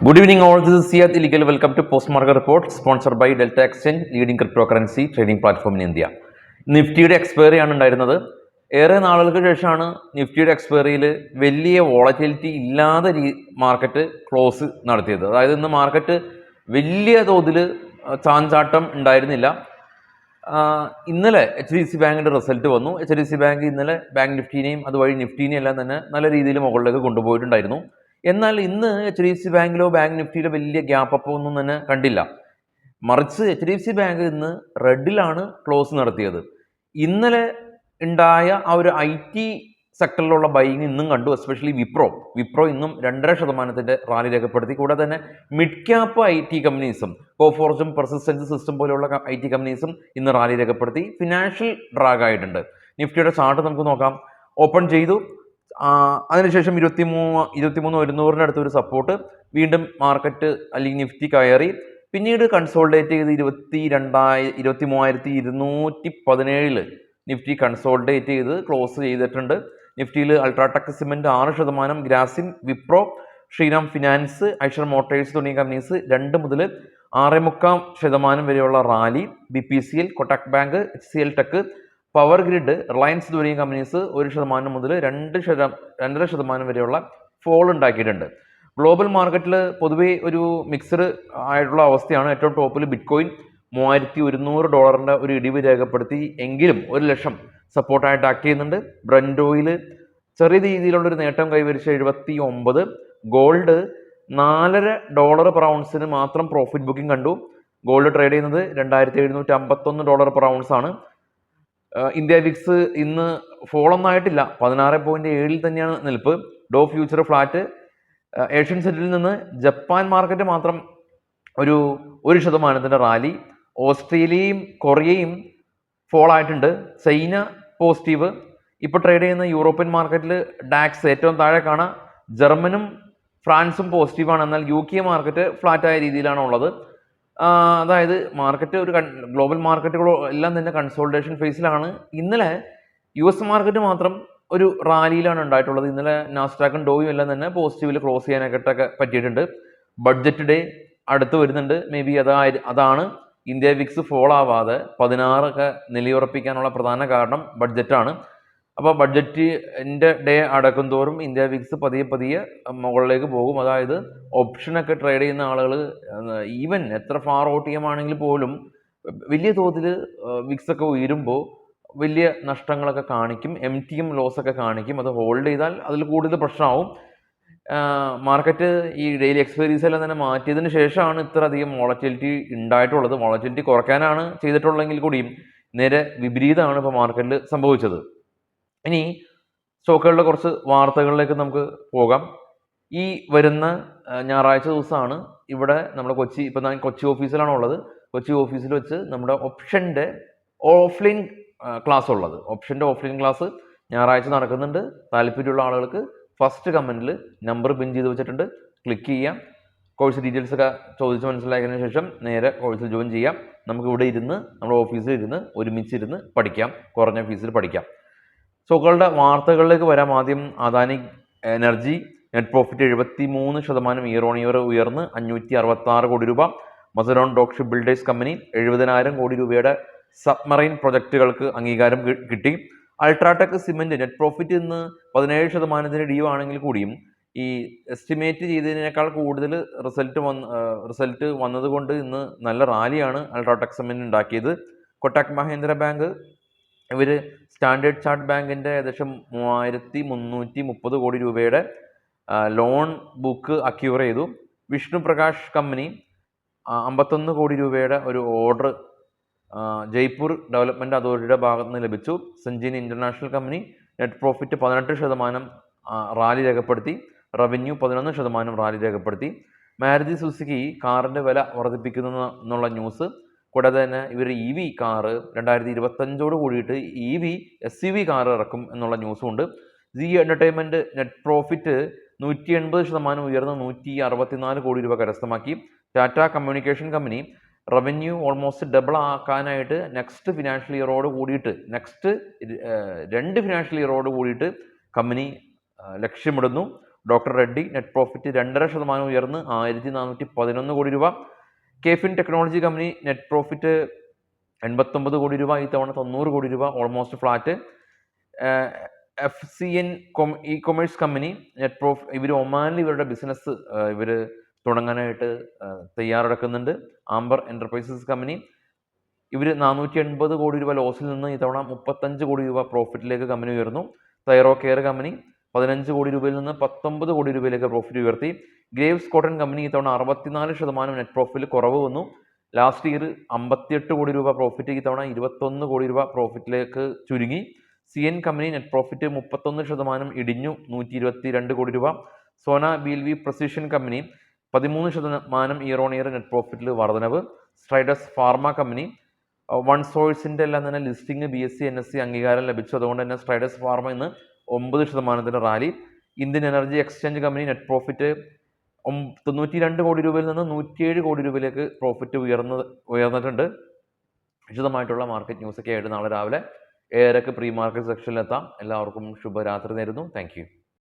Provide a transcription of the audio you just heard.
Good evening, all. This is Siad Illegal. Welcome to Post Market Report, sponsored by Delta Exchange, leading cryptocurrency trading platform in India. നിഫ്റ്റിയുടെ expiry ആണ് ഉണ്ടായിരുന്നത്. ഏറെ നാളുകൾക്ക് ശേഷമാണ് നിഫ്റ്റിയുടെ എക്സ്പയറിയിൽ വലിയ വോളറ്റിലിറ്റി ഇല്ലാതെ മാർക്കറ്റ് ക്ലോസ് നടത്തിയത്. അതായത് ഇന്ന് മാർക്കറ്റ് വലിയ തോതിൽ ചാഞ്ചാട്ടം ഉണ്ടായിരുന്നില്ല. ഇന്നലെ HDFC ബാങ്കിൻ്റെ റിസൾട്ട് വന്നു. HDFC ബാങ്ക് ഇന്നലെ ബാങ്ക് നിഫ്റ്റിനെയും അതുവഴി നിഫ്റ്റിനെയും എല്ലാം തന്നെ നല്ല രീതിയിൽ മുകളിലേക്ക് കൊണ്ടുപോയിട്ടുണ്ടായിരുന്നു. എന്നാൽ ഇന്ന് HDFC ബാങ്കിലോ ബാങ്ക് നിഫ്റ്റിയിലോ വലിയ ഗ്യാപ്പ് അപ്പ് ഒന്നും തന്നെ കണ്ടില്ല. മറിച്ച് HDFC ബാങ്ക് ഇന്ന് റെഡിലാണ് ക്ലോസ് നടത്തിയത്. ഇന്നലെ ഉണ്ടായ ആ ഒരു IT സെക്ടറിലുള്ള ബൈങ് ഇന്നും കണ്ടു. എസ്പെഷ്യലി വിപ്രോ ഇന്നും 2.5% റാലി രേഖപ്പെടുത്തി. കൂടാതെ തന്നെ മിഡ് ക്യാപ്പ് IT കമ്പനീസും കോഫോർജും പെർസിസ്റ്റൻസ് സിസ്റ്റം പോലെയുള്ള IT കമ്പനീസും ഇന്ന് റാലി രേഖപ്പെടുത്തി. ഫിനാൻഷ്യൽ ഡ്രാഗ് ആയിട്ടുണ്ട്. നിഫ്റ്റിയുടെ ചാർട്ട് നമുക്ക് നോക്കാം. ഓപ്പൺ ചെയ്തു, അതിനുശേഷം 23,100 അടുത്ത് ഒരു സപ്പോർട്ട്, വീണ്ടും മാർക്കറ്റ് അല്ലെങ്കിൽ നിഫ്റ്റി കയറി, പിന്നീട് കൺസോൾഡേറ്റ് ചെയ്ത് 23,217 നിഫ്റ്റി കൺസോൾഡേറ്റ് ചെയ്ത് ക്ലോസ് ചെയ്തിട്ടുണ്ട്. നിഫ്റ്റിയിൽ UltraTech cement 6%, Grasim, Wipro, Shriram finance, Eicher Motors തുടങ്ങിയ കമ്പനീസ് 2 മുതൽ 6.25% വരെയുള്ള rally. BPCL, Kotak bank, HCL tech, power grid, Reliance തുടങ്ങിയ കമ്പനീസ് 1% മുതൽ 2.5% വരെയുള്ള ഫോൾ ഉണ്ടാക്കിയിട്ടുണ്ട്. ഗ്ലോബൽ മാർക്കറ്റിൽ പൊതുവേ ഒരു മിക്സഡ് ആയിട്ടുള്ള അവസ്ഥയാണ്. ഏറ്റവും ടോപ്പിൽ ബിറ്റ്കോയിൻ $3,100 ഒരു ഇടിവ് രേഖപ്പെടുത്തി, എങ്കിലും 1,00,000 സപ്പോർട്ടായിട്ട് ആക്ട് ചെയ്യുന്നുണ്ട്. ബ്രന്റ് ഓയിൽ ചെറിയ രീതിയിലുള്ളൊരു നേട്ടം കൈവരിച്ച 79. ഗോൾഡ് $4.5 per ഔൺസിന് മാത്രം പ്രോഫിറ്റ് ബുക്കിംഗ് കണ്ടു. ഗോൾഡ് ട്രേഡ് ചെയ്യുന്നത് $2,751 per ഔൺസ് ആണ്. ഇന്ത്യ വിക്സ് ഇന്ന് ഫോളൊന്നും ആയിട്ടില്ല, 16.7 തന്നെയാണ് നിൽപ്പ്. ഡോ ഫ്യൂച്ചർ ഫ്ലാറ്റ്. ഏഷ്യൻ സെറ്റിൽ നിന്ന് ജപ്പാൻ മാർക്കറ്റ് മാത്രം ഒരു 1% റാലി. ഓസ്ട്രേലിയയും കൊറിയയും ഫോൾ ആയിട്ടുണ്ട്. China positive. ഇപ്പോൾ ട്രേഡ് ചെയ്യുന്ന യൂറോപ്യൻ മാർക്കറ്റിൽ ഡാക്സ് ഏറ്റവും താഴെ കാണാം. ജർമ്മനും ഫ്രാൻസും പോസിറ്റീവാണ്. എന്നാൽ UK മാർക്കറ്റ് ഫ്ലാറ്റായ രീതിയിലാണ് ഉള്ളത്. അതായത് മാർക്കറ്റ് ഗ്ലോബൽ മാർക്കറ്റുകളോ എല്ലാം തന്നെ കൺസോൾട്ടേഷൻ ഫേസിലാണ്. ഇന്നലെ US മാർക്കറ്റ് മാത്രം ഒരു റാലിയിലാണ് ഉണ്ടായിട്ടുള്ളത്. ഇന്നലെ നാസ്ഡാക്കും ഡോയും എല്ലാം തന്നെ പോസിറ്റീവിൽ ക്ലോസ് ചെയ്യാനായിട്ടൊക്കെ പറ്റിയിട്ടുണ്ട്. ബഡ്ജറ്റ് ഡേ അടുത്ത് വരുന്നുണ്ട്. മേ ബി അതാണ് ഇന്ത്യ വിക്സ് ഫോൾ ആവാതെ 16 നിലയുറപ്പിക്കാനുള്ള പ്രധാന കാരണം ബഡ്ജറ്റാണ്. അപ്പോൾ ബഡ്ജറ്റിൻ്റെ ഡേ അടക്കും തോറും ഇന്ത്യ വിക്സ് പതിയെ മുകളിലേക്ക് പോകും. അതായത് ഓപ്ഷനൊക്കെ ട്രേഡ് ചെയ്യുന്ന ആളുകൾ ഈവൻ എത്ര ഫാർ OTM ആണെങ്കിൽ പോലും വലിയ തോതിൽ വിക്സ് ഒക്കെ ഉയരുമ്പോൾ വലിയ നഷ്ടങ്ങളൊക്കെ കാണിക്കും, MTM ലോസ് ഒക്കെ കാണിക്കും. അത് ഹോൾഡ് ചെയ്താൽ അതിൽ കൂടുതൽ പ്രശ്നമാവും. മാർക്കറ്റ് ഈ ഡെയിലി എക്സ്പയറീസ് എല്ലാം തന്നെ മാറ്റിയതിന് ശേഷമാണ് ഇത്ര അധികം വോളറ്റിലിറ്റി ഉണ്ടായിട്ടുള്ളത്. വോളറ്റിലിറ്റി കുറയ്ക്കാനാണ് ചെയ്തിട്ടുള്ളതെങ്കിൽ കൂടിയും നേരെ വിപരീതമാണ് ഇപ്പോൾ മാർക്കറ്റിൽ സംഭവിച്ചത്. ഇനി സ്റ്റോക്കുകളുടെ കുറച്ച് വാർത്തകളിലേക്ക് നമുക്ക് പോകാം. ഈ വരുന്ന ഞായറാഴ്ച ദിവസമാണ് ഇവിടെ നമ്മുടെ ഇപ്പം ഞാൻ കൊച്ചി ഓഫീസിലാണ് ഉള്ളത്. കൊച്ചി ഓഫീസിൽ വെച്ച് നമ്മുടെ ഓപ്ഷൻ്റെ ഓഫ്ലൈൻ ക്ലാസ് ഉള്ളത്. ഓപ്ഷൻ്റെ ഓഫ്ലൈൻ ക്ലാസ് ഞായറാഴ്ച നടക്കുന്നുണ്ട്. താല്പര്യമുള്ള ആളുകൾക്ക് ഫസ്റ്റ് കമൻറ്റിൽ നമ്പർ പിൻ ചെയ്ത് വെച്ചിട്ടുണ്ട്, ക്ലിക്ക് ചെയ്യാം. കോഴ്സ് ഡീറ്റെയിൽസ് ഒക്കെ ചോദിച്ച് മനസ്സിലാക്കിയതിന് ശേഷം നേരെ കോഴ്സിൽ ജോയിൻ ചെയ്യാം. നമുക്ക് ഇവിടെ ഇരുന്ന് നമ്മുടെ ഓഫീസിൽ ഇരുന്ന് ഒരുമിച്ചിരുന്ന് പഠിക്കാം, കുറഞ്ഞ ഫീസിൽ പഠിക്കാം. സ്റ്റോക്കുകളുടെ വാർത്തകളിലേക്ക് വരാം. ആദ്യം Adani energy net profit 73% year on year ഉയർന്ന് 566 കോടി രൂപ. Mazagon dock ship builders company 70,000 കോടി രൂപയുടെ സബ്മറൈൻ പ്രൊജക്റ്റുകൾക്ക് അംഗീകാരം കിട്ടി. അൾട്രാടെക് സിമെന്റ് നെറ്റ് പ്രോഫിറ്റ് ഇന്ന് 17% ഇടിവ് ആണെങ്കിൽ കൂടിയും ഈ എസ്റ്റിമേറ്റ് ചെയ്തതിനേക്കാൾ കൂടുതൽ റിസൾട്ട് വന്നതുകൊണ്ട് ഇന്ന് നല്ല റാലിയാണ് അൾട്രാടെക് സിമെന്റ് ഉണ്ടാക്കിയത്. കൊട്ടക് മഹീന്ദ്ര ബാങ്ക് ഇവർ സ്റ്റാൻഡേർഡ് ചാർട്ട് ബാങ്കിൻ്റെ ഏകദേശം 3,330 കോടി രൂപയുടെ ലോൺ ബുക്ക് അക്യൂർ ചെയ്തു. വിഷ്ണു പ്രകാശ് കമ്പനി 51 കോടി രൂപയുടെ ഒരു ഓർഡർ ജയ്പൂർ ഡെവലപ്മെൻറ്റ് അതോറിറ്റിയുടെ ഭാഗത്ത് നിന്ന് ലഭിച്ചു. സഞ്ജീൻ international company net profit 18% rally രേഖപ്പെടുത്തി. റവന്യൂ 11% റാലി രേഖപ്പെടുത്തി. മാരുതി സുസുക്കി കാറിൻ്റെ വില വർദ്ധിപ്പിക്കുന്നു എന്നുള്ള ന്യൂസ്. കൂടാതെ തന്നെ ഇവർ EV കാറ് 2025 കൂടിയിട്ട് EV SUV കാർ ഇറക്കും എന്നുള്ള ന്യൂസും ഉണ്ട്. ജി എൻ്റർടൈൻമെൻറ്റ് നെറ്റ് പ്രോഫിറ്റ് 180% ഉയർന്ന് 164 കോടി രൂപ കരസ്ഥമാക്കി. Tata communication company revenue almost double ആക്കാനായിട്ട് നെക്സ്റ്റ് 2 ഫിനാൻഷ്യൽ ഇയറോട് കൂടിയിട്ട് കമ്പനി ലക്ഷ്യമിടുന്നു. ഡോക്ടർ റെഡ്ഡി നെറ്റ് പ്രോഫിറ്റ് 2.5% ഉയർന്ന് 1411 കോടി രൂപ. KFin technology company net profit 89 കോടി രൂപ, ഈ തവണ 90 കോടി രൂപ, almost flat. FCN E commerce company net profit, ഇവർ ഒമാനിൽ ഇവരുടെ ബിസിനസ് ഇവർ തുടങ്ങാനായിട്ട് തയ്യാറെടുക്കുന്നുണ്ട്. ആംബർ എന്റർപ്രൈസസ് കമ്പനി ഇവർ 480 കോടി രൂപ ലോസിൽ നിന്ന് ഈ തവണ 35 കോടി രൂപ പ്രോഫിറ്റിലേക്ക് കമ്പനി ഉയർന്നു. തൈറോ കെയർ കമ്പനി 15 കോടി രൂപയിൽ നിന്ന് 19 കോടി രൂപയിലേക്ക് പ്രോഫിറ്റ് ഉയർത്തി. ഗ്രേവ്സ് കോട്ടൺ കമ്പനി ഈ തവണ 64% നെറ്റ് പ്രോഫിറ്റിൽ കുറവ് വന്നു. ലാസ്റ്റ് ഇയർ 58 കോടി രൂപ പ്രോഫിറ്റ്, ഈ തവണ 21 കോടി രൂപ പ്രോഫിറ്റിലേക്ക് ചുരുങ്ങി. CN കമ്പനി നെറ്റ് പ്രോഫിറ്റ് 31% ഇടിഞ്ഞു, 122 കോടി രൂപ. സോന ബിഎൽവി precision company 13% year on year net പ്രോഫിറ്റിൽ വർധനവ്. സ്ട്രൈഡസ് ഫാർമ കമ്പനി വൺ സോഴ്സിൻ്റെ എല്ലാം തന്നെ ലിസ്റ്റിംഗ് BSE NSE അംഗീകാരം ലഭിച്ചു, അതുകൊണ്ട് തന്നെ സ്ട്രൈഡസ് ഫാർമ ഇന്ന് 9% rally. Indian energy exchange company net profit 92 കോടി രൂപയിൽ നിന്ന് 107 കോടി രൂപയിലേക്ക് പ്രോഫിറ്റ് ഉയർന്നിട്ടുണ്ട്. വിശദമായിട്ടുള്ള മാർക്കറ്റ് ന്യൂസൊക്കെ ആയിട്ട് നാളെ രാവിലെ 7:00 പ്രീ മാർക്കറ്റ് സെക്ഷനിലെത്താം. എല്ലാവർക്കും ശുഭരാത്രി നേരുന്നു. Thank you.